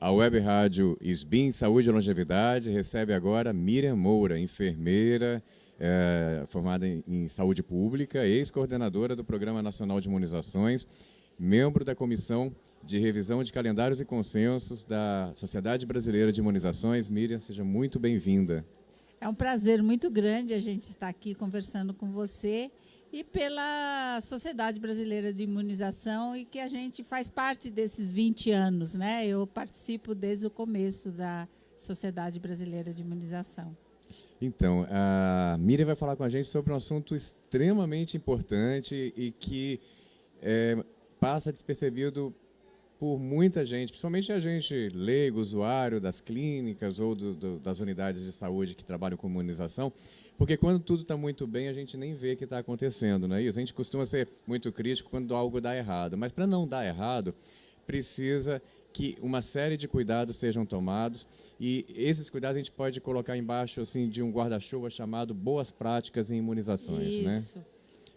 A Web Rádio SBIM Saúde e Longevidade recebe agora Miriam Moura, enfermeira formada em saúde pública, ex-coordenadora do Programa Nacional de Imunizações, membro da Comissão de Revisão de Calendários e Consensos da Sociedade Brasileira de Imunizações. Miriam, seja muito bem-vinda. É um prazer muito grande a gente estar aqui conversando com você e pela Sociedade Brasileira de Imunização, e que a gente faz parte desses 20 anos, né? Eu participo desde o começo da Sociedade Brasileira de Imunização. Então, a Miriam vai falar com a gente sobre um assunto extremamente importante e que passa despercebido por muita gente, principalmente a gente leigo, usuário das clínicas ou das unidades de saúde que trabalham com imunização, porque quando tudo está muito bem, a gente nem vê o que está acontecendo, não é isso? A gente costuma ser muito crítico quando algo dá errado, mas para não dar errado, precisa que uma série de cuidados sejam tomados, e esses cuidados a gente pode colocar embaixo assim, de um guarda-chuva chamado boas práticas em imunizações. Isso. Né?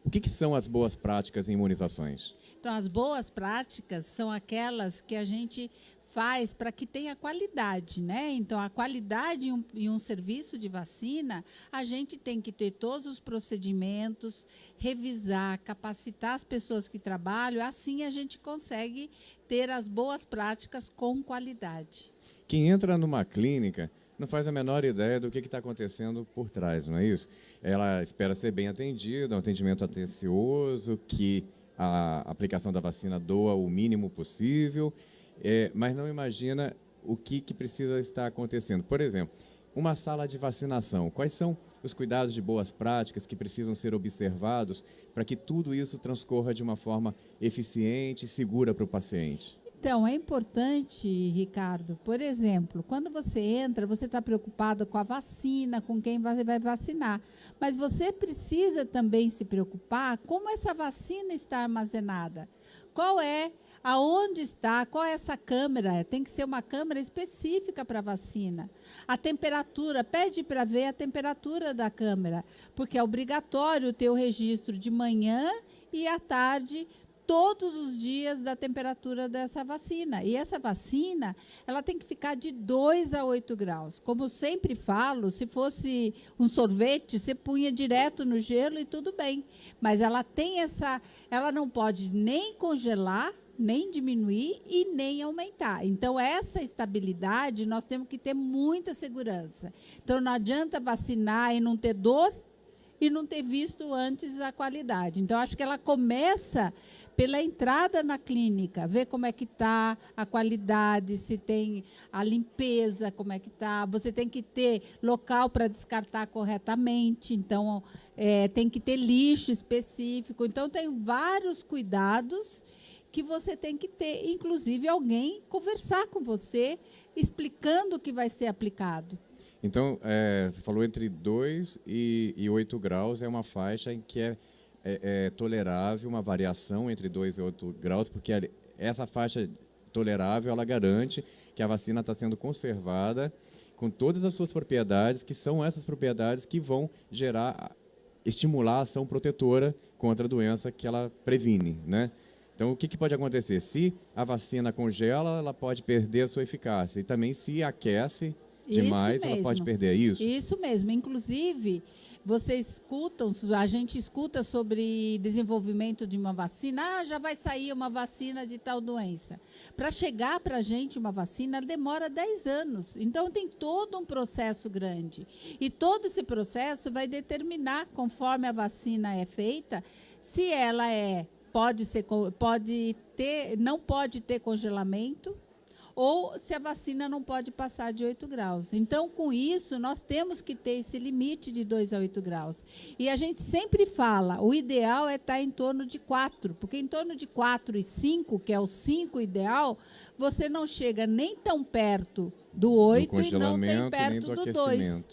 O que são as boas práticas em imunizações? Então, as boas práticas são aquelas que a gente faz para que tenha qualidade, né? Então, a qualidade em um serviço de vacina, a gente tem que ter todos os procedimentos, revisar, capacitar as pessoas que trabalham, assim a gente consegue ter as boas práticas com qualidade. Quem entra numa clínica não faz a menor ideia do que está acontecendo por trás, não é isso? Ela espera ser bem atendida, um atendimento atencioso, que a aplicação da vacina doa o mínimo possível, mas não imagina o que precisa estar acontecendo. Por exemplo, uma sala de vacinação. Quais são os cuidados de boas práticas que precisam ser observados para que tudo isso transcorra de uma forma eficiente e segura para o paciente? Então, é importante, Ricardo, por exemplo, quando você entra, você está preocupado com a vacina, com quem você vai vacinar. Mas você precisa também se preocupar como essa vacina está armazenada. Aonde está, qual é essa câmera? Tem que ser uma câmera específica para a vacina. A temperatura, pede para ver a temperatura da câmera, porque é obrigatório ter o registro de manhã e à tarde, todos os dias, da temperatura dessa vacina. E essa vacina, ela tem que ficar de 2 a 8 graus. Como eu sempre falo, se fosse um sorvete, você punha direto no gelo e tudo bem. Mas ela não pode nem congelar, nem diminuir e nem aumentar. Então, essa estabilidade, nós temos que ter muita segurança. Então, não adianta vacinar e não ter dor e não ter visto antes a qualidade. Então, acho que ela começa pela entrada na clínica, ver como é que está a qualidade, se tem a limpeza, como é que está. Você tem que ter local para descartar corretamente, então tem que ter lixo específico. Então, tem vários cuidados que você tem que ter, inclusive alguém conversar com você, explicando o que vai ser aplicado. Então, você falou entre 2 e 8 graus, é uma faixa em que é tolerável uma variação entre 2 e 8 graus, porque essa faixa tolerável, ela garante que a vacina está sendo conservada com todas as suas propriedades, que são essas propriedades que vão estimular a ação protetora contra a doença que ela previne, né? Então, o que pode acontecer? Se a vacina congela, ela pode perder a sua eficácia. E também, se aquece demais, ela pode perder, isso? Isso mesmo. Inclusive, a gente escuta sobre desenvolvimento de uma vacina. Já vai sair uma vacina de tal doença. Para chegar para a gente uma vacina, demora 10 anos. Então, tem todo um processo grande. E todo esse processo vai determinar, conforme a vacina é feita, se ela não pode ter congelamento, ou se a vacina não pode passar de 8 graus. Então, com isso, nós temos que ter esse limite de 2 a 8 graus. E a gente sempre fala, o ideal é estar em torno de 4, porque em torno de 4 e 5, que é o 5 ideal, você não chega nem tão perto do 8 e não tem perto do 2.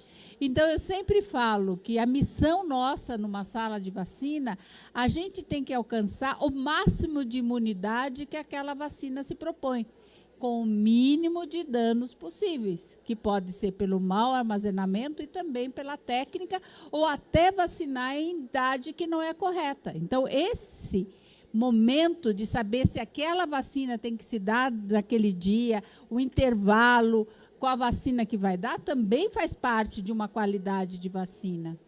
Então, eu sempre falo que a missão nossa numa sala de vacina, a gente tem que alcançar o máximo de imunidade que aquela vacina se propõe, com o mínimo de danos possíveis, que pode ser pelo mau armazenamento e também pela técnica, ou até vacinar em idade que não é correta. Então, esse momento de saber se aquela vacina tem que se dar naquele dia, o intervalo, qual a vacina que vai dar, também faz parte de uma qualidade de vacina.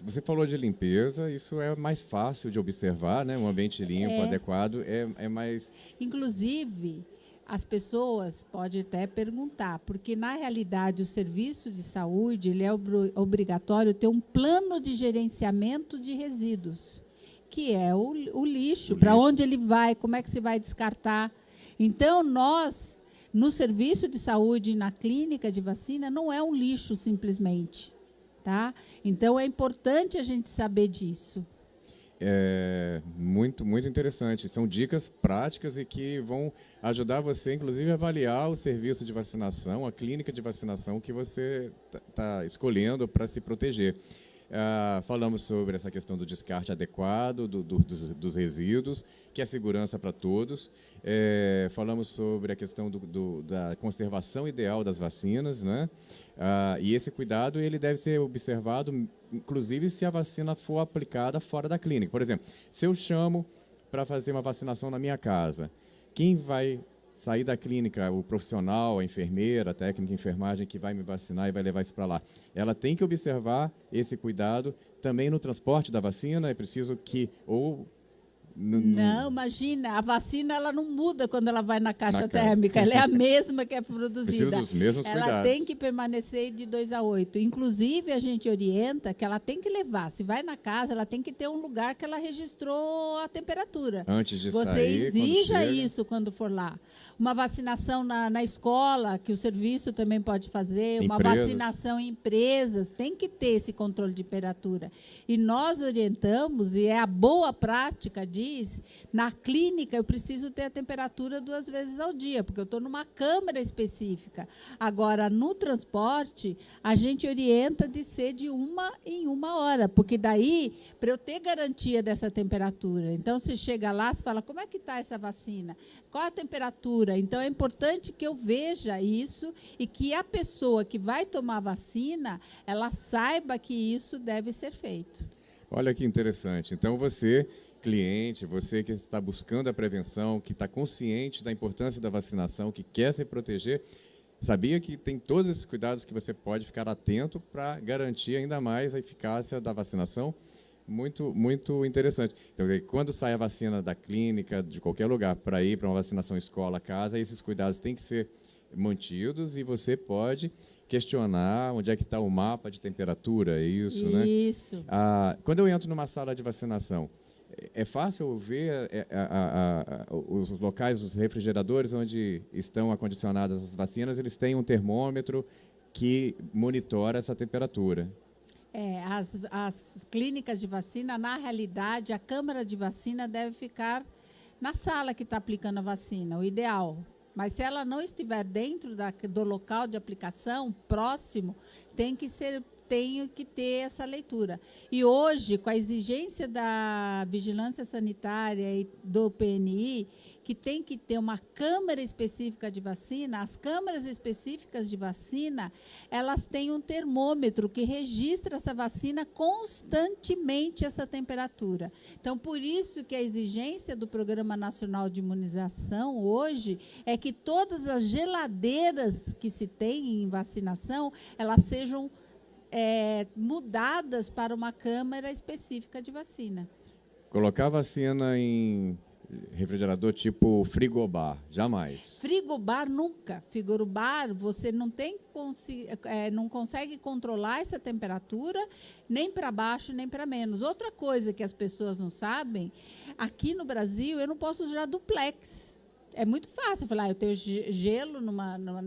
Você falou de limpeza, isso é mais fácil de observar, né? Um ambiente limpo, adequado, é mais... Inclusive, as pessoas podem até perguntar, porque, na realidade, o serviço de saúde ele é obrigatório ter um plano de gerenciamento de resíduos, que é o lixo, para onde ele vai, como é que se vai descartar. Então, nós, no serviço de saúde e na clínica de vacina, não é um lixo simplesmente. Tá? Então, é importante a gente saber disso. É muito, muito interessante. São dicas práticas e que vão ajudar você, inclusive, a avaliar o serviço de vacinação, a clínica de vacinação que você está escolhendo para se proteger. Falamos sobre essa questão do descarte adequado dos resíduos, que é segurança para todos. Falamos sobre a questão da conservação ideal das vacinas, né? E esse cuidado ele deve ser observado, inclusive, se a vacina for aplicada fora da clínica. Por exemplo, se eu chamo para fazer uma vacinação na minha casa, quem vai sair da clínica, o profissional, a enfermeira, a técnica de enfermagem que vai me vacinar e vai levar isso para lá, ela tem que observar esse cuidado também no transporte da vacina. É preciso que Não, imagina, a vacina ela não muda quando ela vai na caixa térmica, ela é a mesma que é produzida. Precisa dos mesmos ela cuidados. Tem que permanecer de 2 a 8. Inclusive, a gente orienta que ela tem que levar, se vai na casa, ela tem que ter um lugar que ela registrou a temperatura. Antes de Você sair, exija isso quando for lá. Uma vacinação na escola, que o serviço também pode fazer, uma vacinação em empresas, tem que ter esse controle de temperatura. E nós orientamos, e é a boa prática diz, na clínica eu preciso ter a temperatura 2 vezes ao dia, porque eu estou numa câmara específica. Agora, no transporte, a gente orienta de ser de 1 em 1 hora, porque daí, para eu ter garantia dessa temperatura, então, se chega lá, se fala, como é que está essa vacina? Qual a temperatura? Então, é importante que eu veja isso e que a pessoa que vai tomar a vacina, ela saiba que isso deve ser feito. Olha que interessante. Então, você, cliente, você que está buscando a prevenção, que está consciente da importância da vacinação, que quer se proteger, sabia que tem todos esses cuidados que você pode ficar atento para garantir ainda mais a eficácia da vacinação? Muito, muito interessante. Então, quando sai a vacina da clínica, de qualquer lugar, para ir para uma vacinação escola, casa, esses cuidados têm que ser mantidos e você pode questionar onde é que está o mapa de temperatura, isso, né? Isso. Quando eu entro numa sala de vacinação, é fácil ver os locais, os refrigeradores onde estão acondicionadas as vacinas, eles têm um termômetro que monitora essa temperatura. As clínicas de vacina, na realidade, a câmara de vacina deve ficar na sala que está aplicando a vacina, o ideal. Mas se ela não estiver dentro do local de aplicação, próximo, tem que ter essa leitura. E hoje, com a exigência da vigilância sanitária e do PNI, que tem que ter uma câmara específica de vacina, as câmaras específicas de vacina, elas têm um termômetro que registra essa vacina constantemente, essa temperatura. Então, por isso que a exigência do Programa Nacional de Imunização hoje é que todas as geladeiras que se tem em vacinação, elas sejam mudadas para uma câmara específica de vacina. Colocar vacina em refrigerador tipo frigobar, jamais. Frigobar nunca. Frigobar, você não consegue controlar essa temperatura nem para baixo nem para menos. Outra coisa que as pessoas não sabem, aqui no Brasil eu não posso usar duplex. É muito fácil falar, eu tenho gelo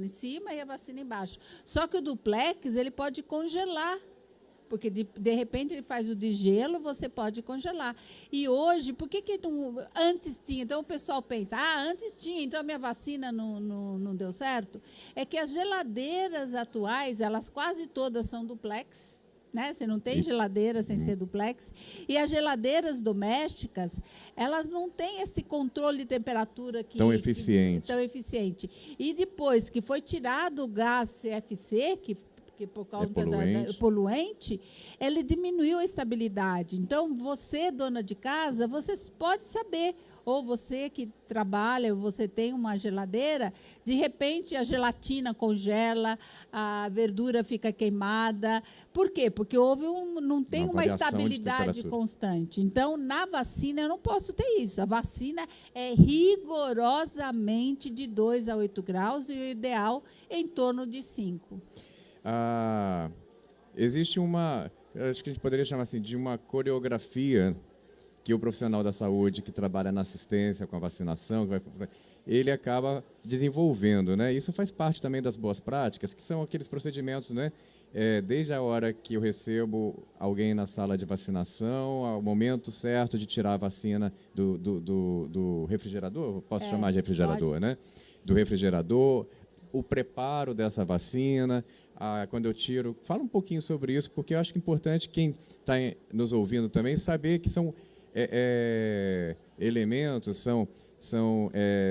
em cima e a vacina embaixo. Só que o duplex, ele pode congelar. Porque, de repente, ele faz o de gelo, você pode congelar. E hoje, por que antes tinha? Então, o pessoal pensa, antes tinha, então a minha vacina não deu certo. É que as geladeiras atuais, elas quase todas são duplex. Né? Você não tem geladeira sem ser duplex. E as geladeiras domésticas, elas não têm esse controle de temperatura tão eficiente. E depois que foi tirado o gás CFC, que porque por causa poluente. da poluente, ele diminuiu a estabilidade. Então, você, dona de casa, você pode saber, ou você que trabalha, ou você tem uma geladeira, de repente a gelatina congela, a verdura fica queimada. Por quê? Porque não tem uma estabilidade constante. Então, na vacina, eu não posso ter isso. A vacina é rigorosamente de 2 a 8 graus e o ideal em torno de 5. Existe acho que a gente poderia chamar assim, de uma coreografia que o profissional da saúde que trabalha na assistência com a vacinação, ele acaba desenvolvendo, né? Isso faz parte também das boas práticas, que são aqueles procedimentos, né? Desde a hora que eu recebo alguém na sala de vacinação, ao momento certo de tirar a vacina do refrigerador, posso chamar de refrigerador, pode, né? Do refrigerador, o preparo dessa vacina, quando eu tiro. Fala um pouquinho sobre isso, porque eu acho que é importante quem está nos ouvindo também saber que são elementos, são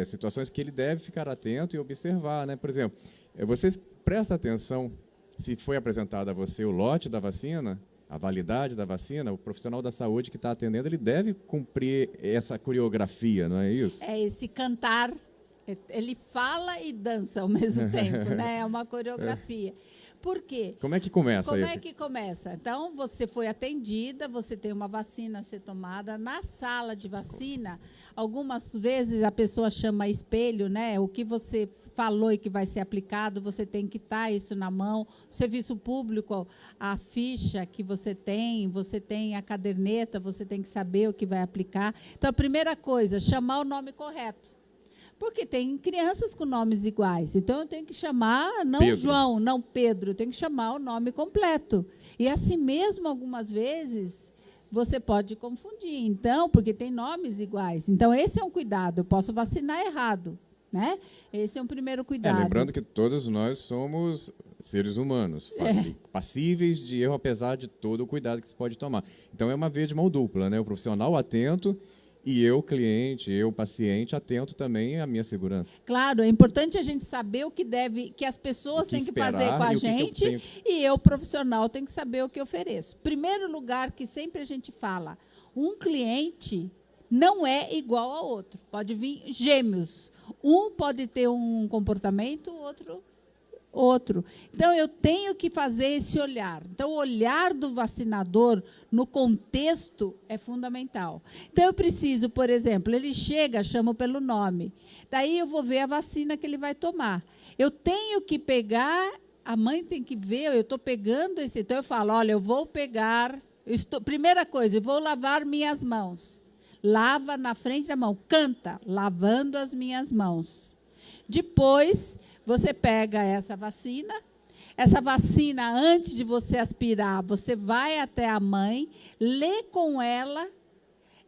situações que ele deve ficar atento e observar, né? Por exemplo, vocês prestam atenção se foi apresentado a você o lote da vacina, a validade da vacina, o profissional da saúde que está atendendo, ele deve cumprir essa coreografia, não é isso? Esse cantar, ele fala e dança ao mesmo tempo, né? É uma coreografia. Por quê? Como é que começa isso? Como é que começa? Então, você foi atendida, você tem uma vacina a ser tomada. Na sala de vacina, algumas vezes a pessoa chama espelho, né? O que você falou e que vai ser aplicado, você tem que estar isso na mão. O serviço público, a ficha que você tem a caderneta, você tem que saber o que vai aplicar. Então, a primeira coisa, chamar o nome correto. Porque tem crianças com nomes iguais. Então, eu tenho que chamar, não Pedro. João, não Pedro, eu tenho que chamar o nome completo. E assim mesmo, algumas vezes, você pode confundir. Então, porque tem nomes iguais. Então, esse é um cuidado. Eu posso vacinar errado, né? Esse é um primeiro cuidado. Lembrando que todos nós somos seres humanos, passíveis de erro, apesar de todo o cuidado que se pode tomar. Então, é uma via de mão dupla, né? O profissional atento e eu, cliente, eu, paciente, atento também à minha segurança. Claro, é importante a gente saber o que as pessoas têm que fazer com a gente e eu, profissional, tenho que saber o que ofereço. Primeiro lugar que sempre a gente fala, um cliente não é igual ao outro. Pode vir gêmeos. Um pode ter um comportamento, outro. Então, eu tenho que fazer esse olhar. Então, o olhar do vacinador no contexto é fundamental. Então, eu preciso, por exemplo, ele chega, chamo pelo nome. Daí, eu vou ver a vacina que ele vai tomar. Eu tenho que pegar, a mãe tem que ver, eu estou pegando esse... Então, eu falo, olha, eu vou pegar... primeira coisa, eu vou lavar minhas mãos. Lava na frente da mão. Canta, lavando as minhas mãos. Depois... Você pega essa vacina, antes de você aspirar, você vai até a mãe, lê com ela,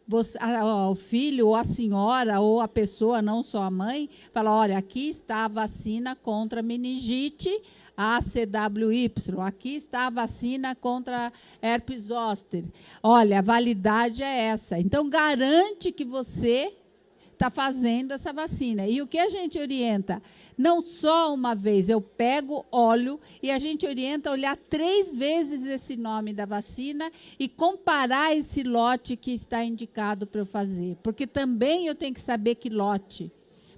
o filho, ou a senhora, ou a pessoa, não só a mãe, fala, olha, aqui está a vacina contra meningite, ACWY, aqui está a vacina contra herpes zoster. Olha, a validade é essa. Então, garante que você está fazendo essa vacina. E o que a gente orienta? Não só uma vez, eu pego, olho, e a gente orienta a olhar 3 vezes esse nome da vacina e comparar esse lote que está indicado para eu fazer. Porque também eu tenho que saber que lote.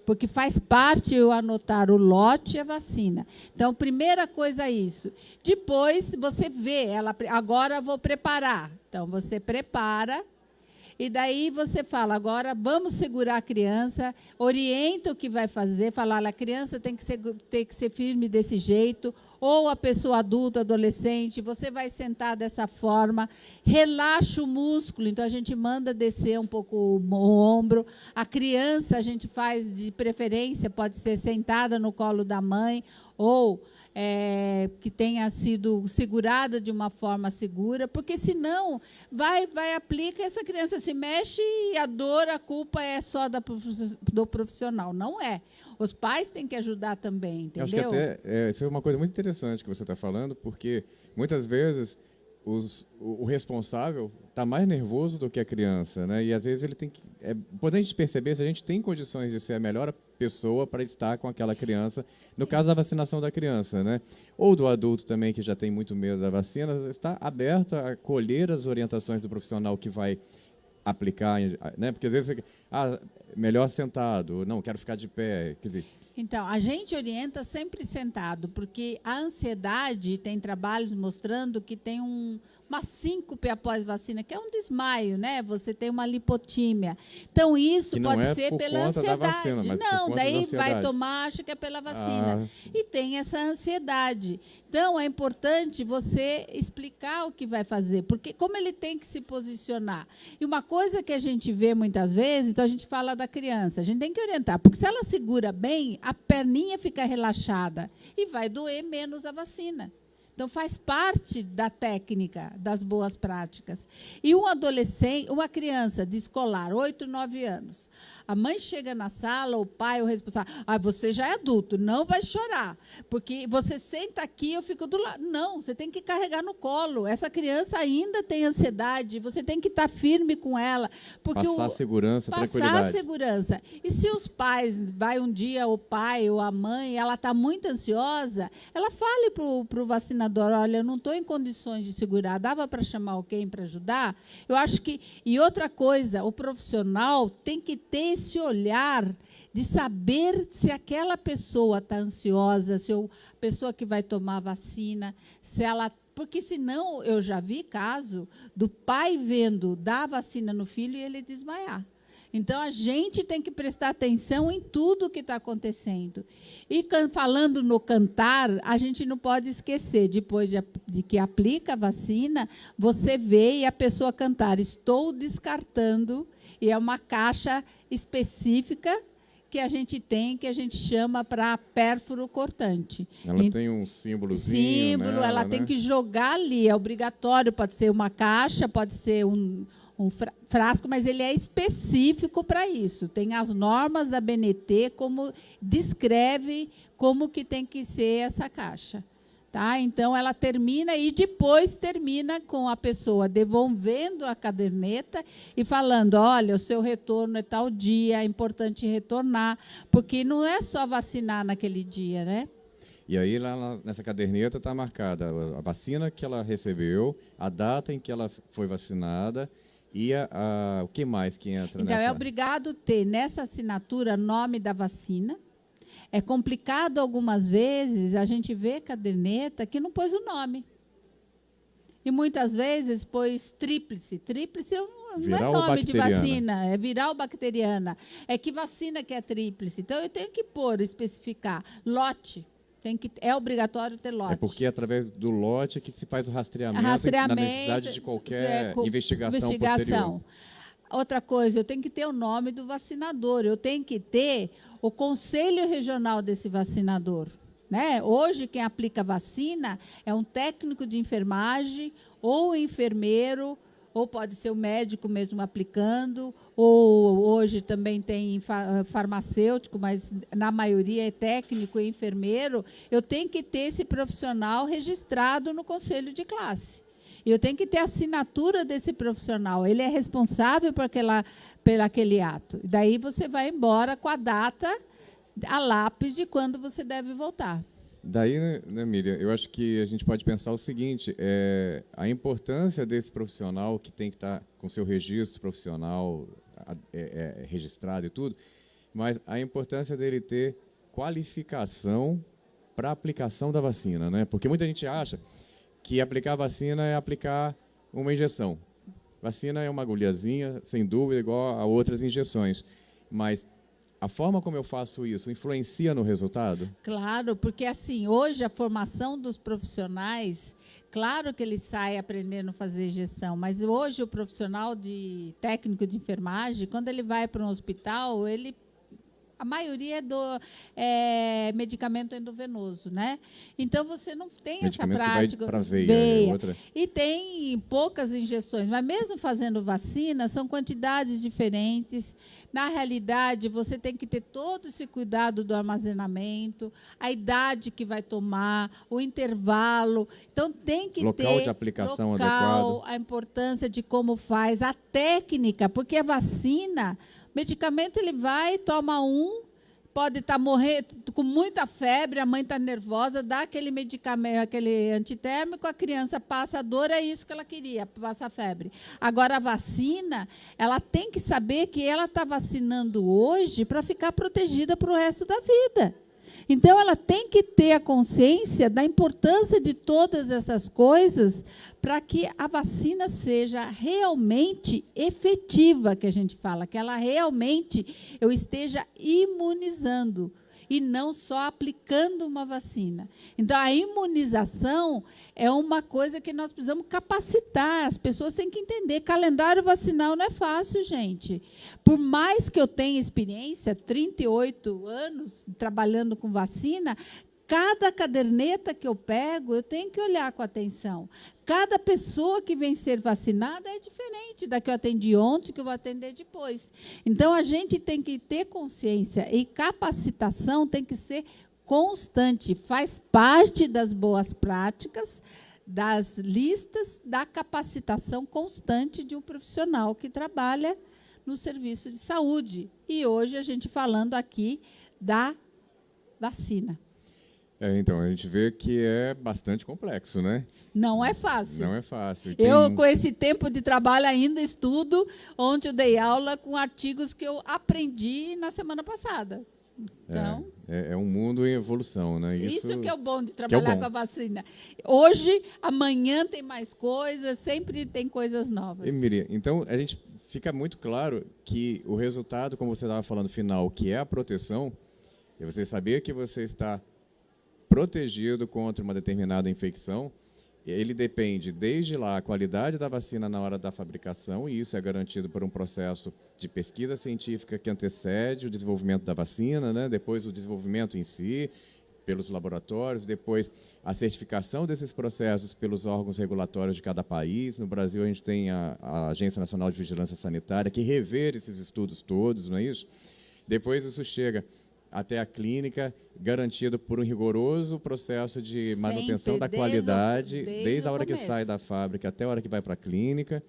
Porque faz parte eu anotar o lote e a vacina. Então, primeira coisa é isso. Depois, você vê, agora eu vou preparar. Então, você prepara. E daí você fala, agora vamos segurar a criança, orienta o que vai fazer, fala, olha, a criança tem que ser firme desse jeito, ou a pessoa adulta, adolescente, você vai sentar dessa forma, relaxa o músculo, então a gente manda descer um pouco o ombro, a criança a gente faz de preferência, pode ser sentada no colo da mãe, ou... que tenha sido segurada de uma forma segura, porque senão aplica, essa criança se mexe e a dor, a culpa é só do profissional. Não é. Os pais têm que ajudar também, entendeu? Eu acho que até isso é uma coisa muito interessante que você está falando, porque muitas vezes o responsável está mais nervoso do que a criança, né? E às vezes ele tem que... É importante a gente perceber se a gente tem condições de ser a melhor pessoa para estar com aquela criança, no caso da vacinação da criança, né? Ou do adulto também, que já tem muito medo da vacina, está aberto a colher as orientações do profissional que vai aplicar, né? Porque às vezes melhor sentado, não, quero ficar de pé, quer dizer... Então, a gente orienta sempre sentado, porque a ansiedade, tem trabalhos mostrando que tem uma síncope após vacina, que é um desmaio, né? Você tem uma lipotímia. Então, isso pode ser pela ansiedade. Vacina, mas não, daí vai tomar, acha que é pela vacina. E tem essa ansiedade. Então, é importante você explicar o que vai fazer, porque como ele tem que se posicionar. E uma coisa que a gente vê muitas vezes, então a gente fala da criança, a gente tem que orientar, porque se ela segura bem, a perninha fica relaxada e vai doer menos a vacina. Então, faz parte da técnica, das boas práticas. E um adolescente, uma criança de escolar, 8, 9 anos, a mãe chega na sala, o pai, o responsável, você já é adulto, não vai chorar, porque você senta aqui, eu fico do lado. Não, você tem que carregar no colo. Essa criança ainda tem ansiedade, você tem que estar firme com ela. Porque passar segurança, tranquilidade. Passar segurança. E se os pais, vai um dia o pai ou a mãe, ela está muito ansiosa, ela fale para o vacinador, olha, eu não estou em condições de segurar, dava para chamar alguém para ajudar? Eu acho que... E outra coisa, o profissional tem que ter esse olhar de saber se aquela pessoa está ansiosa, se a pessoa que vai tomar a vacina, se ela... Porque, senão, eu já vi caso do pai vendo dar a vacina no filho e ele desmaiar. Então, a gente tem que prestar atenção em tudo o que está acontecendo. E, falando no cantar, a gente não pode esquecer, depois de que aplica a vacina, você vê e a pessoa cantar, estou descartando, e é uma caixa específica que a gente tem, que a gente chama para pérfuro cortante. Ela tem um símbolozinho. Símbolo, ela tem que jogar ali, é obrigatório, pode ser uma caixa, pode ser um frasco, mas ele é específico para isso. Tem as normas da BNT, como descreve como que tem que ser essa caixa. Tá? Então, ela termina e depois termina com a pessoa devolvendo a caderneta e falando, olha, o seu retorno é tal dia, é importante retornar, porque não é só vacinar naquele dia, né? E aí, lá nessa caderneta está marcada a vacina que ela recebeu, a data em que ela foi vacinada e o que mais que entra nessa? Então, é obrigado ter nessa assinatura nome da vacina. É complicado algumas vezes, a gente vê caderneta que não pôs o nome. E muitas vezes pôs tríplice. Tríplice não é nome de vacina, é viral bacteriana. É que vacina que é tríplice. Então, eu tenho que pôr, especificar. Lote. É obrigatório ter lote. É porque é através do lote que se faz o rastreamento na necessidade de qualquer investigação posterior. Outra coisa, eu tenho que ter o nome do vacinador, eu tenho que ter o conselho regional desse vacinador. Né? Hoje, quem aplica vacina é um técnico de enfermagem, ou enfermeiro, ou pode ser o médico mesmo aplicando, ou hoje também tem farmacêutico, mas na maioria é técnico e enfermeiro. Eu tenho que ter esse profissional registrado no conselho de classe. Eu tenho que ter a assinatura desse profissional. Ele é responsável por aquele ato. Daí você vai embora com a data, a lápis de quando você deve voltar. Daí, né, Miriam, eu acho que a gente pode pensar o seguinte, a importância desse profissional que tem que estar com seu registro profissional registrado e tudo, mas a importância dele ter qualificação para a aplicação da vacina, né? Porque muita gente acha que aplicar vacina é aplicar uma injeção. Vacina é uma agulhazinha, sem dúvida, igual a outras injeções. Mas a forma como eu faço isso influencia no resultado? Claro, porque assim, hoje a formação dos profissionais, claro que ele sai aprendendo a fazer injeção, mas hoje o profissional técnico de enfermagem, quando ele vai para um hospital, ele a maioria é medicamento endovenoso, né? Então, você não tem essa prática. Que vai para a veia. Outra. E tem poucas injeções, mas mesmo fazendo vacina, são quantidades diferentes. Na realidade, você tem que ter todo esse cuidado do armazenamento, a idade que vai tomar, o intervalo. Então, tem que ter local de aplicação adequado, a importância de como faz, a técnica, porque a vacina, medicamento, ele vai, toma pode estar morrendo com muita febre, a mãe está nervosa, dá aquele medicamento, aquele antitérmico, a criança passa a dor, é isso que ela queria, passa a febre. Agora, a vacina, ela tem que saber que ela está vacinando hoje para ficar protegida para o resto da vida. Então, ela tem que ter a consciência da importância de todas essas coisas para que a vacina seja realmente efetiva, que a gente fala, que ela realmente eu esteja imunizando e não só aplicando uma vacina. Então, a imunização é uma coisa que nós precisamos capacitar. As pessoas têm que entender. Calendário vacinal não é fácil, gente. Por mais que eu tenha experiência, 38 anos trabalhando com vacina, cada caderneta que eu pego, eu tenho que olhar com atenção. Cada pessoa que vem ser vacinada é diferente da que eu atendi ontem, que eu vou atender depois. Então, a gente tem que ter consciência e capacitação tem que ser constante. Faz parte das boas práticas, das listas, da capacitação constante de um profissional que trabalha no serviço de saúde. E hoje a gente falando aqui da vacina. Então, a gente vê que é bastante complexo, né? Não é fácil. Não é fácil. Eu, com esse tempo de trabalho, ainda estudo. Ontem eu dei aula com artigos que eu aprendi na semana passada. Então, é um mundo em evolução, né? Isso que é o bom de trabalhar com a vacina. Hoje, amanhã tem mais coisas, sempre tem coisas novas. E, Miriam, então, a gente fica muito claro que o resultado, como você estava falando, final, que é a proteção, é você saber que você está protegido contra uma determinada infecção. Ele depende, desde lá, a qualidade da vacina na hora da fabricação, e isso é garantido por um processo de pesquisa científica que antecede o desenvolvimento da vacina, né? Depois o desenvolvimento em si, pelos laboratórios, depois a certificação desses processos pelos órgãos regulatórios de cada país. No Brasil, a gente tem a Agência Nacional de Vigilância Sanitária, que revê esses estudos todos, não é isso? Depois isso chega até a clínica, garantido por um rigoroso processo de manutenção da qualidade, desde a hora que sai da fábrica até a hora que vai para a clínica.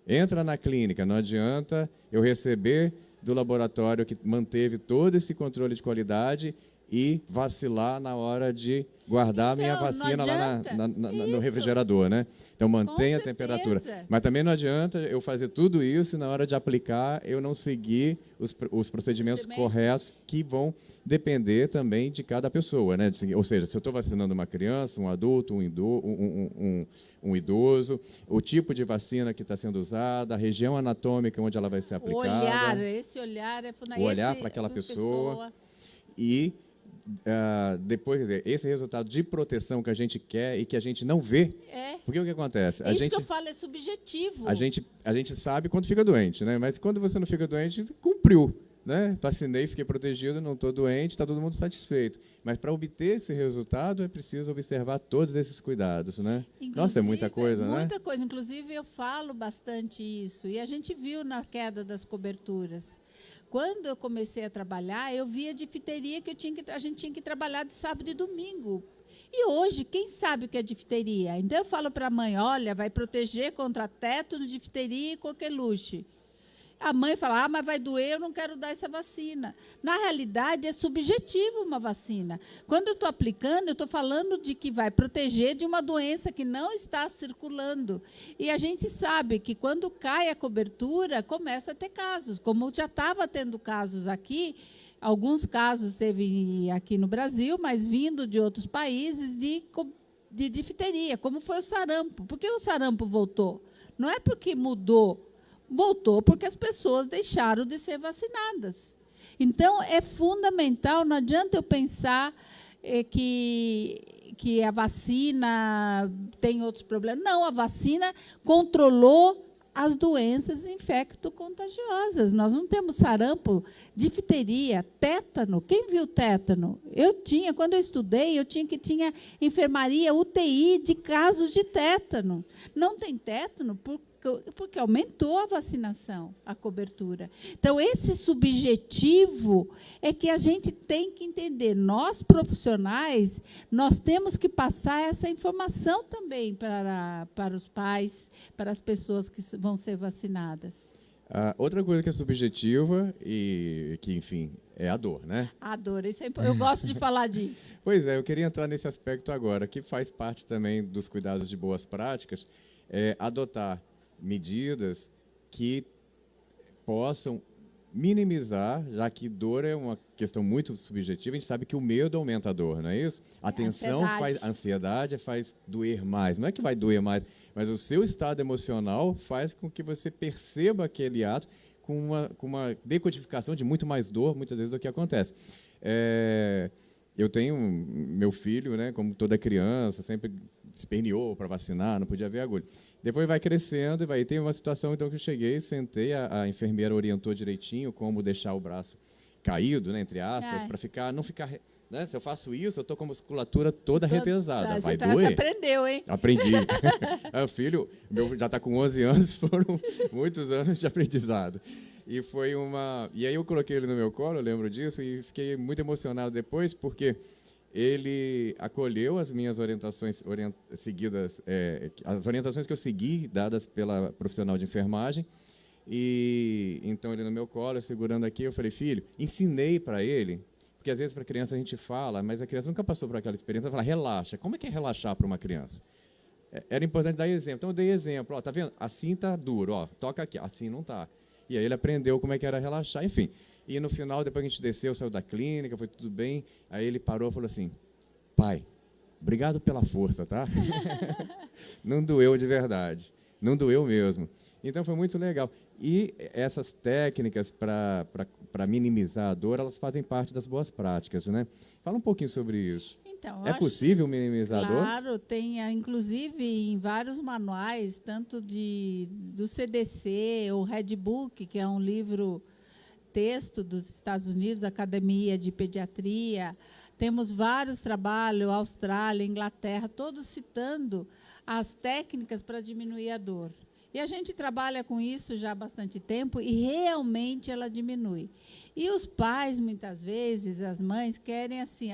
Entra na clínica, não adianta eu receber do laboratório que manteve todo esse controle de qualidade e vacilar na hora de guardar a minha vacina lá no refrigerador, né? Então, mantenha a temperatura. Mas também não adianta eu fazer tudo isso e, na hora de aplicar, eu não seguir os procedimentos corretos que vão depender também de cada pessoa, né? Ou seja, se eu estou vacinando uma criança, um adulto, um idoso, o tipo de vacina que está sendo usada, a região anatômica onde ela vai ser aplicada. Esse olhar é fundamental. O olhar para aquela pessoa. E depois, esse resultado de proteção que a gente quer e que a gente não vê, porque o que acontece? Isso que eu falo é subjetivo. A gente sabe quando fica doente, né? Mas quando você não fica doente, cumpriu, né? Vacinei, fiquei protegido, não estou doente, está todo mundo satisfeito. Mas para obter esse resultado é preciso observar todos esses cuidados, né? Nossa, é muita coisa, né? Muita coisa. Inclusive, eu falo bastante isso. E a gente viu na queda das coberturas. Quando eu comecei a trabalhar, eu via difteria que a gente tinha que trabalhar de sábado e domingo. E hoje, quem sabe o que é difteria? Então, eu falo para a mãe, olha, vai proteger contra tétano, difteria e coqueluche. A mãe fala, mas vai doer, eu não quero dar essa vacina. Na realidade, é subjetivo uma vacina. Quando eu estou aplicando, eu estou falando de que vai proteger de uma doença que não está circulando. E a gente sabe que quando cai a cobertura, começa a ter casos. Como já estava tendo casos aqui, alguns casos teve aqui no Brasil, mas vindo de outros países, de difteria, como foi o sarampo. Por que o sarampo voltou? Não é porque mudou. Voltou porque as pessoas deixaram de ser vacinadas. Então, é fundamental, não adianta eu pensar que a vacina tem outros problemas. Não, a vacina controlou as doenças infecto-contagiosas. Nós não temos sarampo, difteria, tétano. Quem viu tétano? Quando eu estudei, tinha enfermaria, UTI de casos de tétano. Não tem tétano porque aumentou a vacinação, a cobertura. Então, esse subjetivo é que a gente tem que entender. Nós, profissionais, nós temos que passar essa informação também para os pais, para as pessoas que vão ser vacinadas. Outra coisa que é subjetiva e que, enfim, é a dor, né? A dor, eu gosto de falar disso. Pois é, eu queria entrar nesse aspecto agora, que faz parte também dos cuidados de boas práticas, adotar medidas que possam minimizar, já que dor é uma questão muito subjetiva, a gente sabe que o medo aumenta a dor, não é isso? A tensão faz, a ansiedade faz doer mais. Não é que vai doer mais, mas o seu estado emocional faz com que você perceba aquele ato com uma decodificação de muito mais dor, muitas vezes, do que acontece. Eu tenho meu filho, né, como toda criança, sempre esperneou para vacinar, não podia ver agulha. Depois vai crescendo e vai ter uma situação então que eu cheguei, sentei, a enfermeira orientou direitinho como deixar o braço caído, né, entre aspas, para não ficar, né, se eu faço isso, eu estou com a musculatura toda retesada. Vai doer? Você aprendeu, hein? Aprendi. O filho, meu já está com 11 anos, foram muitos anos de aprendizado. E foi e aí eu coloquei ele no meu colo, eu lembro disso, e fiquei muito emocionado depois, porque ele acolheu as minhas orientações seguidas, as orientações que eu segui, dadas pela profissional de enfermagem, e então ele no meu colo, segurando aqui, eu falei, filho, ensinei para ele, porque às vezes para a criança a gente fala, mas a criança nunca passou por aquela experiência, ela fala, relaxa. Como é que é relaxar para uma criança? Era importante dar exemplo, então eu dei exemplo, ó, tá vendo? Assim tá duro, ó, toca aqui, assim não tá. E aí ele aprendeu como é que era relaxar, enfim. E no final, depois que a gente desceu, saiu da clínica, foi tudo bem, aí ele parou e falou assim, pai, obrigado pela força, tá? Não doeu de verdade, não doeu mesmo. Então foi muito legal. E essas técnicas para minimizar a dor, elas fazem parte das boas práticas, né? Fala um pouquinho sobre isso. Então, é possível minimizar a dor? Claro, tem, inclusive, em vários manuais, tanto do CDC, ou Red Book, que é um livro texto dos Estados Unidos, da Academia de Pediatria, temos vários trabalhos, Austrália, Inglaterra, todos citando as técnicas para diminuir a dor. E a gente trabalha com isso já há bastante tempo e realmente ela diminui. E os pais, muitas vezes, as mães, querem assim,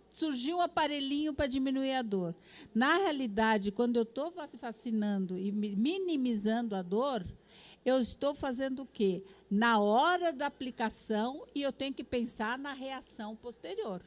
surgiu um aparelhinho para diminuir a dor. Na realidade, quando eu estou vacinando e minimizando a dor, eu estou fazendo o quê? Na hora da aplicação, e eu tenho que pensar na reação posterior.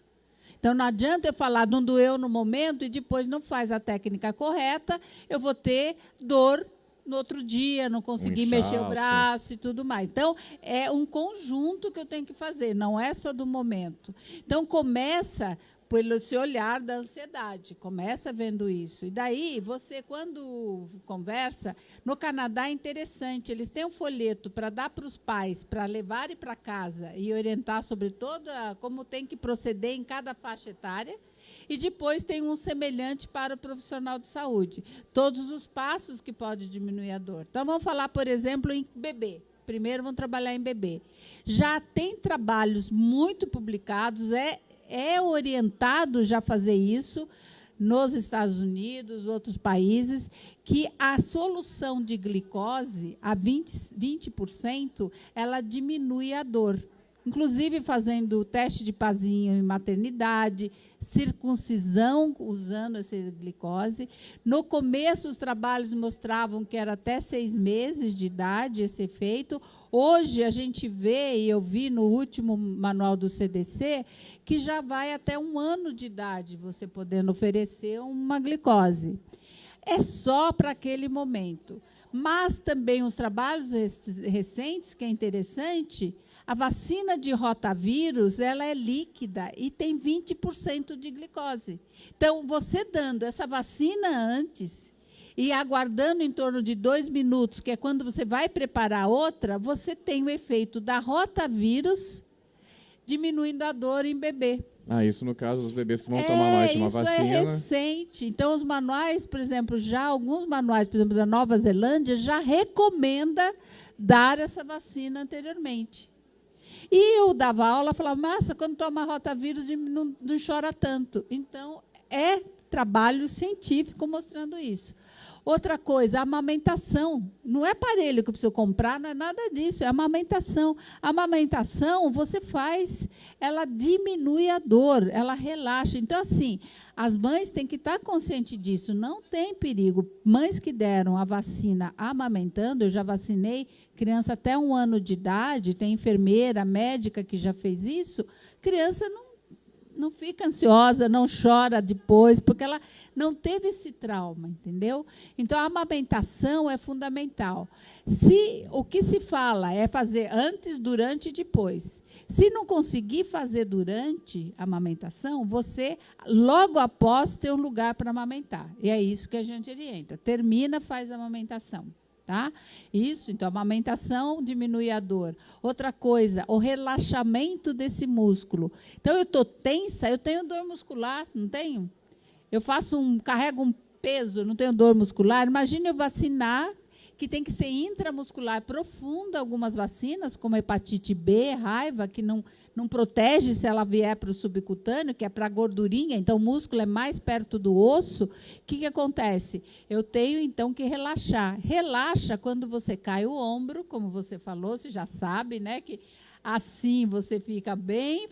Então, não adianta eu falar, não doeu no momento, e depois não faz a técnica correta, eu vou ter dor no outro dia, não conseguir mexer o braço e tudo mais. Então, é um conjunto que eu tenho que fazer, não é só do momento. Então, começa pelo esse olhar da ansiedade, começa vendo isso. E daí, você, quando conversa, no Canadá é interessante, eles têm um folheto para dar para os pais, para levarem para casa e orientar sobre como tem que proceder em cada faixa etária, e depois tem um semelhante para o profissional de saúde. Todos os passos que pode diminuir a dor. Então, vamos falar, por exemplo, em bebê. Primeiro, vamos trabalhar em bebê. Já tem trabalhos muito publicados, é orientado já fazer isso nos Estados Unidos, outros países, que a solução de glicose, a 20%, ela diminui a dor. Inclusive fazendo teste de pazinho em maternidade, circuncisão usando essa glicose. No começo, os trabalhos mostravam que era até 6 meses de idade esse efeito. Hoje, a gente vê, e eu vi no último manual do CDC, que já vai até 1 ano de idade você podendo oferecer uma glicose. É só para aquele momento. Mas também os trabalhos recentes, que é interessante, a vacina de rotavírus, ela é líquida e tem 20% de glicose. Então, você dando essa vacina antes e aguardando em torno de 2 minutos, que é quando você vai preparar outra, você tem o efeito da rotavírus diminuindo a dor em bebê. Isso no caso dos bebês que vão tomar mais de uma vacina. Isso é recente. Então, os manuais, por exemplo, alguns manuais, por exemplo, da Nova Zelândia, já recomenda dar essa vacina anteriormente. E eu dava aula, falava, massa, quando toma rotavírus não chora tanto. Então, é trabalho científico mostrando isso. Outra coisa, a amamentação. Não é aparelho que eu preciso comprar, não é nada disso, é a amamentação. A amamentação, você faz, ela diminui a dor, ela relaxa. Então, assim, as mães têm que estar conscientes disso, não tem perigo. Mães que deram a vacina amamentando, eu já vacinei criança até 1 ano de idade, tem enfermeira, médica que já fez isso, criança não fica ansiosa, não chora depois, porque ela não teve esse trauma, entendeu? Então, a amamentação é fundamental. O que se fala é fazer antes, durante e depois. Se não conseguir fazer durante a amamentação, você, logo após, tem um lugar para amamentar. E é isso que a gente orienta. Termina, faz a amamentação. Tá? Isso, então, a amamentação diminui a dor. Outra coisa, o relaxamento desse músculo. Então, eu estou tensa, eu tenho dor muscular, não tenho? Eu carrego um peso, não tenho dor muscular. Imagina eu vacinar, que tem que ser intramuscular profunda, algumas vacinas, como hepatite B, raiva, que não protege se ela vier para o subcutâneo, que é para a gordurinha, então o músculo é mais perto do osso. O que acontece? Eu tenho, então, que relaxar. Relaxa quando você cai o ombro, como você falou, você já sabe, né, que assim você fica bem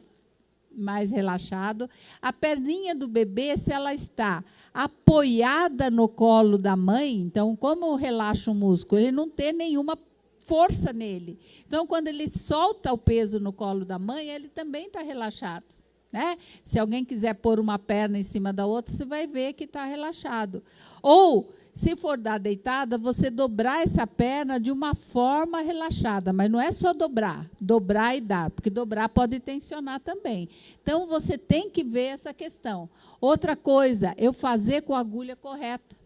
mais relaxado. A perninha do bebê, se ela está apoiada no colo da mãe, então, como relaxa o músculo? Ele não tem nenhuma força nele. Então, quando ele solta o peso no colo da mãe, ele também está relaxado. Né? Se alguém quiser pôr uma perna em cima da outra, você vai ver que está relaxado. Ou, se for dar deitada, você dobrar essa perna de uma forma relaxada. Mas não é só dobrar e dar, porque dobrar pode tensionar também. Então, você tem que ver essa questão. Outra coisa, eu fazer com a agulha correta.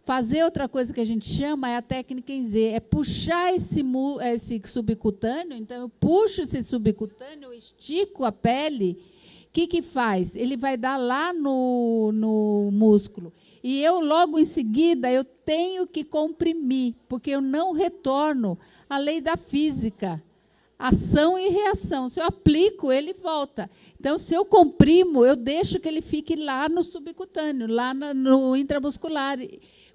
Fazer outra coisa que a gente chama é a técnica em Z, é puxar esse subcutâneo. Então, eu puxo esse subcutâneo, eu estico a pele. O que faz? Ele vai dar lá no músculo. E eu, logo em seguida, eu tenho que comprimir, porque eu não retorno à lei da física. Ação e reação. Se eu aplico, ele volta. Então, se eu comprimo, eu deixo que ele fique lá no subcutâneo, lá no intramuscular.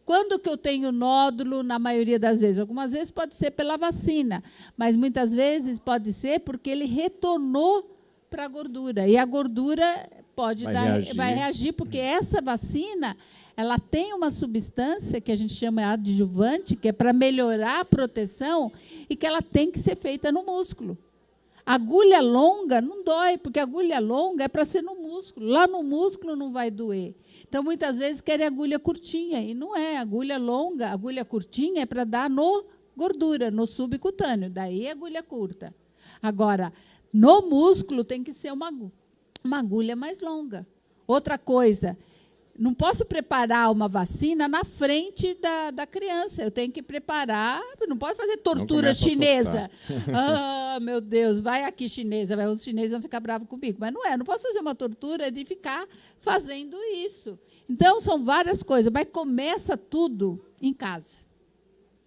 Quando que eu tenho nódulo, na maioria das vezes? Algumas vezes pode ser pela vacina, mas muitas vezes pode ser porque ele retornou para a gordura. E a gordura vai reagir, porque essa vacina, ela tem uma substância que a gente chama de adjuvante, que é para melhorar a proteção, e que ela tem que ser feita no músculo. Agulha longa não dói, porque agulha longa é para ser no músculo. Lá no músculo não vai doer. Então, muitas vezes, querem agulha curtinha, e não é. Agulha longa, agulha curtinha é para dar no gordura, no subcutâneo. Daí, agulha curta. Agora, no músculo tem que ser uma agulha mais longa. Outra coisa, não posso preparar uma vacina na frente da criança. Eu tenho que preparar, não pode fazer tortura chinesa. Meu Deus, vai aqui chinesa, os chineses vão ficar bravos comigo. Mas não é, não posso fazer uma tortura de ficar fazendo isso. Então, são várias coisas, mas começa tudo em casa.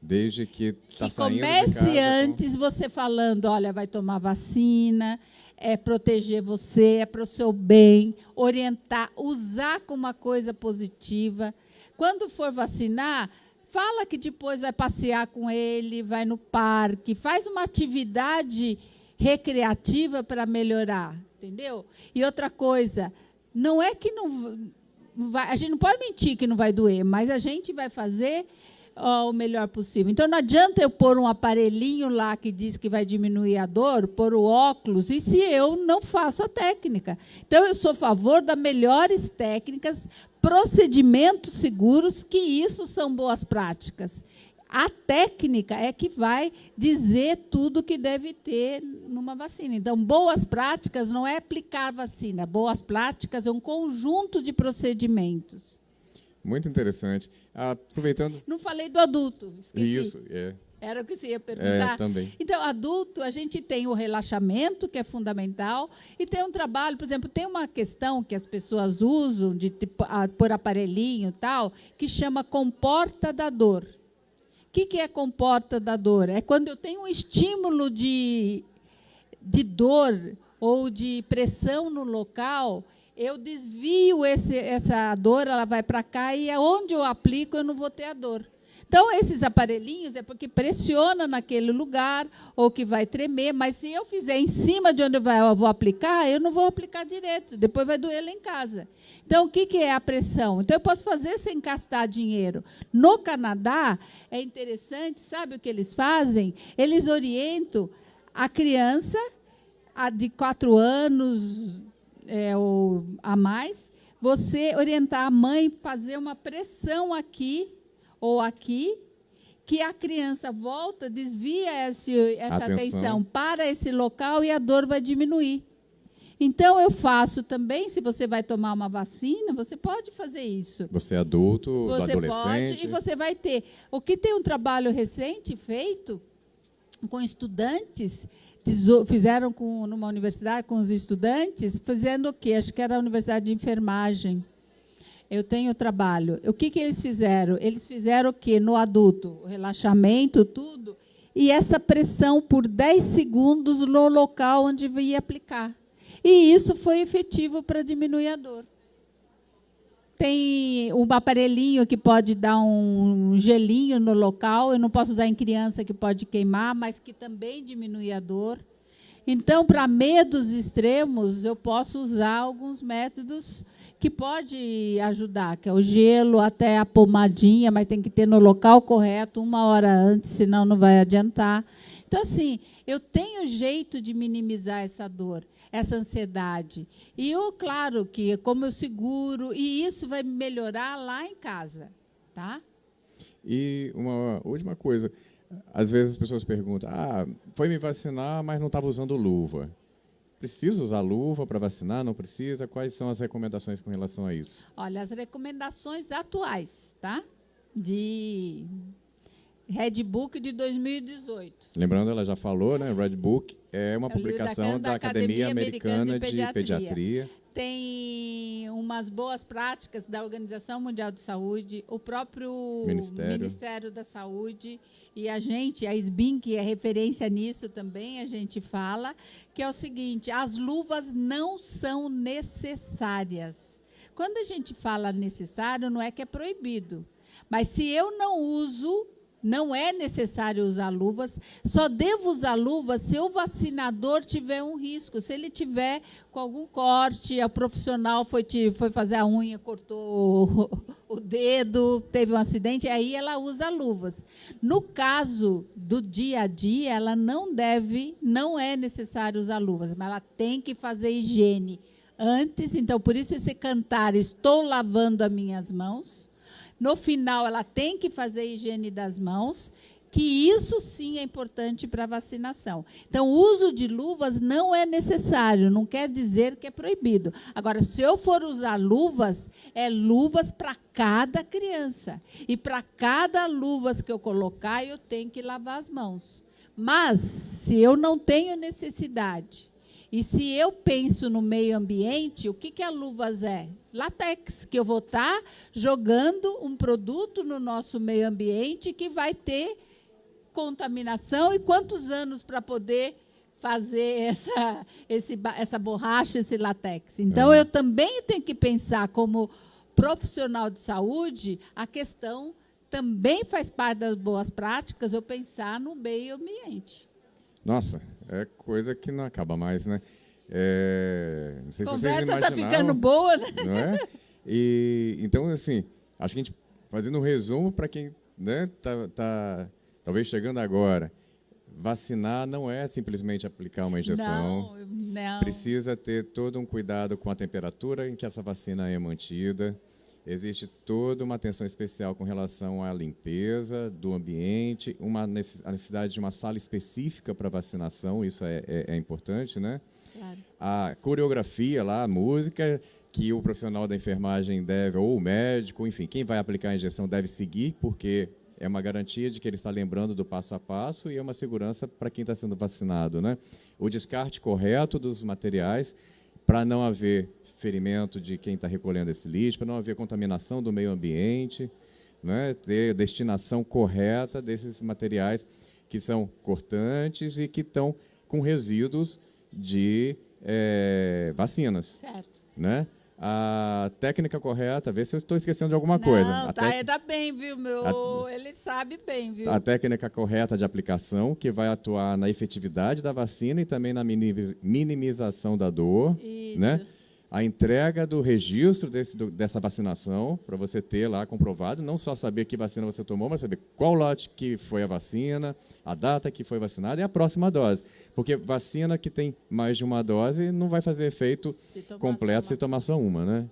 Desde que está saindo de casa. Comece antes com... você falando, olha, vai tomar vacina, é proteger você, é para o seu bem, orientar, usar como uma coisa positiva. Quando for vacinar, fala que depois vai passear com ele, vai no parque, faz uma atividade recreativa para melhorar, entendeu? E outra coisa, não é que não vai, a gente não pode mentir que não vai doer, mas a gente vai fazer o melhor possível. Então, não adianta eu pôr um aparelhinho lá que diz que vai diminuir a dor, pôr o óculos, e se eu não faço a técnica. Então, eu sou a favor das melhores técnicas, procedimentos seguros, que isso são boas práticas. A técnica é que vai dizer tudo que deve ter numa vacina. Então, boas práticas não é aplicar vacina. Boas práticas é um conjunto de procedimentos. Muito interessante. Aproveitando... Não falei do adulto, esqueci. Isso, é. Era o que você ia perguntar? Também. Então, adulto, a gente tem o relaxamento, que é fundamental, e tem um trabalho, por exemplo, tem uma questão que as pessoas usam por aparelhinho e tal, que chama comporta da dor. O que é comporta da dor? É quando eu tenho um estímulo de dor ou de pressão no local, eu desvio essa dor, ela vai para cá, e onde eu aplico, eu não vou ter a dor. Então, esses aparelhinhos é porque pressiona naquele lugar, ou que vai tremer, mas se eu fizer em cima de onde eu vou aplicar, eu não vou aplicar direito, depois vai doer lá em casa. Então, o que é a pressão? Então, eu posso fazer sem gastar dinheiro. No Canadá, é interessante, sabe o que eles fazem? Eles orientam a criança de 4 anos ou a mais, você orientar a mãe a fazer uma pressão aqui, ou aqui, que a criança volta, desvia essa atenção para esse local e a dor vai diminuir. Então, eu faço também, se você vai tomar uma vacina, você pode fazer isso. Você é adulto, você adolescente. Pode, e você vai ter. O que tem um trabalho recente feito com estudantes, fizeram numa universidade com os estudantes, fazendo o quê? Acho que era a Universidade de Enfermagem. Eu tenho trabalho. O que eles fizeram? Eles fizeram o quê? No adulto, o relaxamento, tudo, e essa pressão por 10 segundos no local onde ia aplicar. E isso foi efetivo para diminuir a dor. Tem um aparelhinho que pode dar um gelinho no local, eu não posso usar em criança que pode queimar, mas que também diminui a dor. Então, para medos extremos, eu posso usar alguns métodos que pode ajudar, que é o gelo, até a pomadinha, mas tem que ter no local correto, 1 hora antes, senão não vai adiantar. Então, assim, eu tenho jeito de minimizar essa dor, essa ansiedade. E eu, claro, que como eu seguro, e isso vai melhorar lá em casa, tá? E uma última coisa, às vezes as pessoas perguntam, foi me vacinar, mas não estava usando luva. Precisa usar luva para vacinar? Não precisa? Quais são as recomendações com relação a isso? Olha, as recomendações atuais, tá? De Red Book de 2018. Lembrando, ela já falou, né? Red Book é uma publicação da Academia Americana de Pediatria. Tem umas boas práticas da Organização Mundial de Saúde, o próprio Ministério da Saúde, e a SBIN, que é referência nisso também, a gente fala, que é o seguinte, as luvas não são necessárias. Quando a gente fala necessário, não é que é proibido, mas se eu não uso, não é necessário usar luvas, só devo usar luvas se o vacinador tiver um risco, se ele tiver com algum corte, o profissional foi fazer a unha, cortou o dedo, teve um acidente, aí ela usa luvas. No caso do dia a dia, ela não é necessário usar luvas, mas ela tem que fazer higiene antes, então, por isso esse cantar, estou lavando as minhas mãos. No final, ela tem que fazer a higiene das mãos, que isso sim é importante para a vacinação. Então, o uso de luvas não é necessário, não quer dizer que é proibido. Agora, se eu for usar luvas, é luvas para cada criança. E para cada luvas que eu colocar, eu tenho que lavar as mãos. Mas, se eu não tenho necessidade, e se eu penso no meio ambiente, o que a luvas é? Látex, que eu vou estar jogando um produto no nosso meio ambiente que vai ter contaminação. E quantos anos para poder fazer essa borracha, esse látex? Então, eu também tenho que pensar, como profissional de saúde, a questão também faz parte das boas práticas, eu pensar no meio ambiente. Nossa, é coisa que não acaba mais, né? Não sei se vocês imaginavam. A conversa está ficando boa, né? Não é? Então, assim, acho que a gente, fazendo um resumo para quem tá talvez chegando agora, vacinar não é simplesmente aplicar uma injeção. Não. Precisa ter todo um cuidado com a temperatura em que essa vacina é mantida. Existe toda uma atenção especial com relação à limpeza do ambiente, a necessidade de uma sala específica para vacinação, isso é importante, né? Claro. A coreografia lá, a música, que o profissional da enfermagem deve, ou o médico, enfim, quem vai aplicar a injeção deve seguir, porque é uma garantia de que ele está lembrando do passo a passo e é uma segurança para quem está sendo vacinado, né? O descarte correto dos materiais para não haver ferimento de quem está recolhendo esse lixo, para não haver contaminação do meio ambiente, né? Ter destinação correta desses materiais que são cortantes e que estão com resíduos de vacinas. Certo. Né? A técnica correta, vê se eu estou esquecendo de alguma coisa. Não, tá bem, viu, ele sabe bem, viu? A técnica correta de aplicação, que vai atuar na efetividade da vacina e também na minimização da dor. Isso. Né? A entrega do registro dessa vacinação, para você ter lá comprovado, não só saber que vacina você tomou, mas saber qual lote que foi a vacina, a data que foi vacinada e a próxima dose. Porque vacina que tem mais de uma dose não vai fazer efeito completo se tomar só uma, né?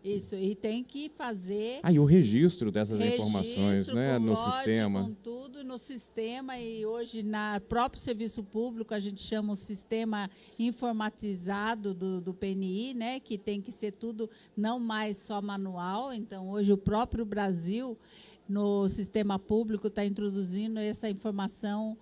Isso, e tem que fazer... E o registro dessas informações, né, no lote, sistema. com tudo no sistema, e hoje, no próprio serviço público, a gente chama o sistema informatizado do PNI, né, que tem que ser tudo, não mais só manual. Então, hoje, o próprio Brasil, no sistema público, está introduzindo essa informação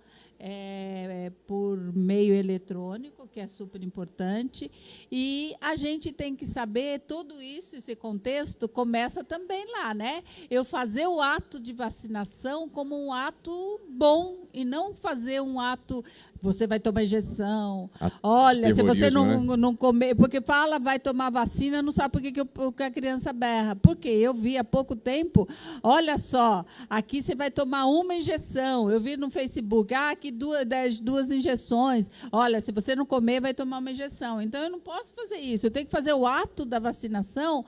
por meio eletrônico, que é super importante, e a gente tem que saber tudo isso, esse contexto começa também lá, né? Eu fazer o ato de vacinação como um ato bom e não fazer um ato, você vai tomar injeção, olha, se você não comer, porque fala, vai tomar vacina, não sabe por que a criança berra. Porque eu vi há pouco tempo, olha só, aqui você vai tomar uma injeção, eu vi no Facebook, aqui duas injeções, olha, se você não comer, vai tomar uma injeção. Então, eu não posso fazer isso, eu tenho que fazer o ato da vacinação,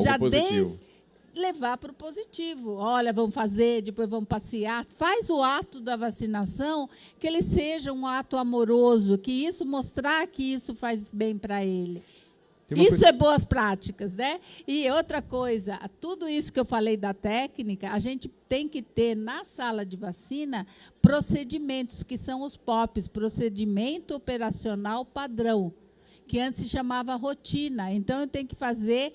já desde levar para o positivo. Olha, vamos fazer, depois vamos passear. Faz o ato da vacinação, que ele seja um ato amoroso, que isso mostrar que isso faz bem para ele. Isso é boas práticas, né? E outra coisa, tudo isso que eu falei da técnica, a gente tem que ter na sala de vacina procedimentos, que são os POPs, procedimento operacional padrão, que antes se chamava rotina. Então, eu tenho que fazer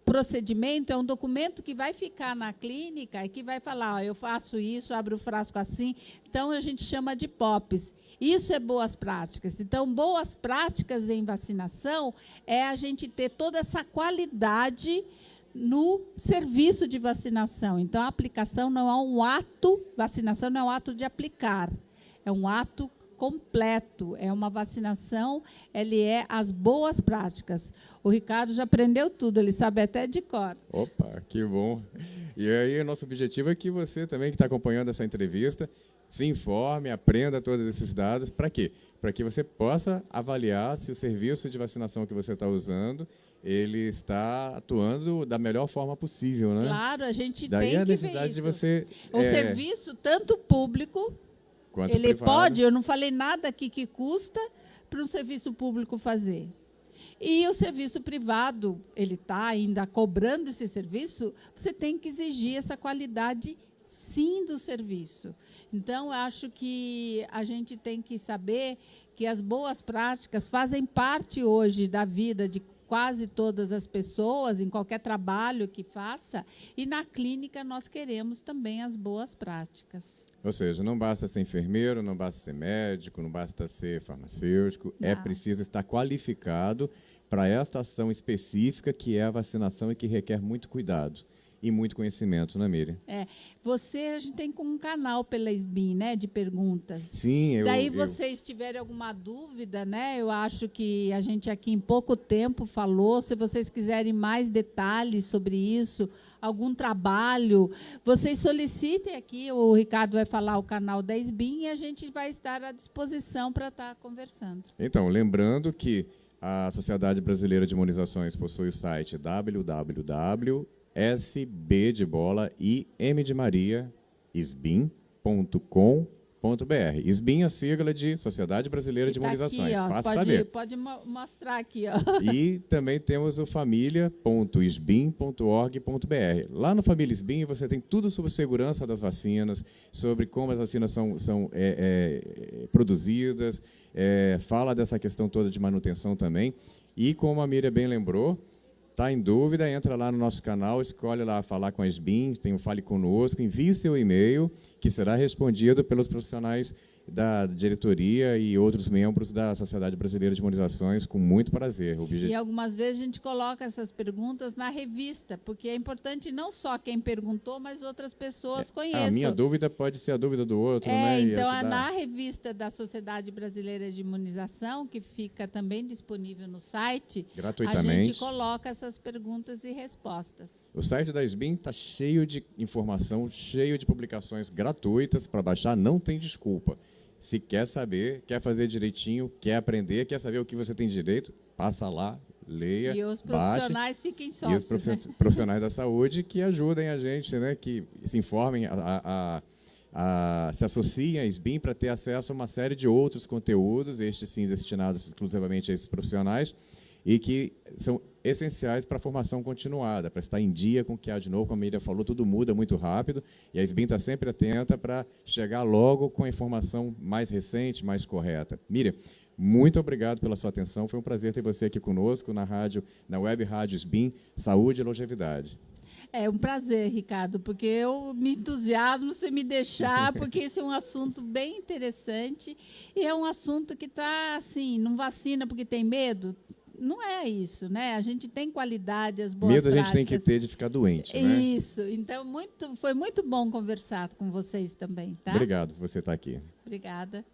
procedimento, é um documento que vai ficar na clínica e que vai falar, eu faço isso, abro o frasco assim. Então, a gente chama de POPs. Isso é boas práticas. Então, boas práticas em vacinação é a gente ter toda essa qualidade no serviço de vacinação. Então, a aplicação não é um ato, vacinação não é um ato de aplicar, é um ato completo, é uma vacinação, ele é as boas práticas. O Ricardo já aprendeu tudo, ele sabe até de cor. Opa, que bom. E aí, o nosso objetivo é que você também, que está acompanhando essa entrevista, se informe, aprenda todos esses dados. Para quê? Para que você possa avaliar se o serviço de vacinação que você está usando, ele está atuando da melhor forma possível, né? Claro, a gente Daí tem a que ver necessidade isso. de você... O serviço, tanto público, quanto ele privado. pode, eu não falei nada aqui que custa para um serviço público fazer. E o serviço privado, ele está ainda cobrando esse serviço, você tem que exigir essa qualidade, sim, do serviço. Então, acho que a gente tem que saber que as boas práticas fazem parte hoje da vida de quase todas as pessoas, em qualquer trabalho que faça, e na clínica nós queremos também as boas práticas. Ou seja, não basta ser enfermeiro, não basta ser médico, não basta ser farmacêutico, Não. é preciso estar qualificado para esta ação específica que é a vacinação e que requer muito cuidado e muito conhecimento, né, Miriam? A gente tem um canal pela SBIM, né, de perguntas. Sim, Daí, vocês tiverem alguma dúvida, né, eu acho que a gente aqui em pouco tempo falou, se vocês quiserem mais detalhes sobre isso, algum trabalho, vocês solicitem aqui, o Ricardo vai falar o canal da SBIM e a gente vai estar à disposição para estar conversando. Então, lembrando que a Sociedade Brasileira de Imunizações possui o site www.sb de bola e m de Maria, sbim.com.br. SBIM é a sigla de Sociedade Brasileira de Imunizações. Aqui, ó, fácil saber. Pode mostrar aqui, ó. E também temos o familia.sbim.org.br. Lá no Família SBIM você tem tudo sobre segurança das vacinas, sobre como as vacinas são produzidas, fala dessa questão toda de manutenção também. E como a Miriam bem lembrou, Está em dúvida, entra lá no nosso canal, escolhe lá falar com a SBIM, tem o Fale Conosco, envie seu e-mail, que será respondido pelos profissionais da diretoria e outros membros da Sociedade Brasileira de Imunizações, com muito prazer. E algumas vezes a gente coloca essas perguntas na revista, porque é importante não só quem perguntou, mas outras pessoas conheçam. A minha dúvida pode ser a dúvida do outro, né? Então, na revista da Sociedade Brasileira de Imunização, que fica também disponível no site, gratuitamente, a gente coloca essas perguntas e respostas. O site da SBIM está cheio de informação, cheio de publicações gratuitas para baixar, não tem desculpa. Se quer saber, quer fazer direitinho, quer aprender, quer saber o que você tem direito, passa lá, leia, e os profissionais baixe, fiquem sócios. E os profissionais da saúde que ajudem a gente, né, que se informem, se associem à SBIM para ter acesso a uma série de outros conteúdos, estes sim destinados exclusivamente a esses profissionais, e que são essenciais para a formação continuada, para estar em dia com o que há de novo, como a Miriam falou, tudo muda muito rápido, e a SBIM está sempre atenta para chegar logo com a informação mais recente, mais correta. Miriam, muito obrigado pela sua atenção, foi um prazer ter você aqui conosco na Web Rádio SBIM, Saúde e Longevidade. É um prazer, Ricardo, porque eu me entusiasmo se me deixar, porque esse é um assunto bem interessante, e é um assunto que está, assim, não vacina porque tem medo. Não é isso, né? A gente tem qualidade, as boas práticas. Medo a gente tem que ter de ficar doente, né? Isso. Então, foi muito bom conversar com vocês também, tá? Obrigado por você estar aqui. Obrigada.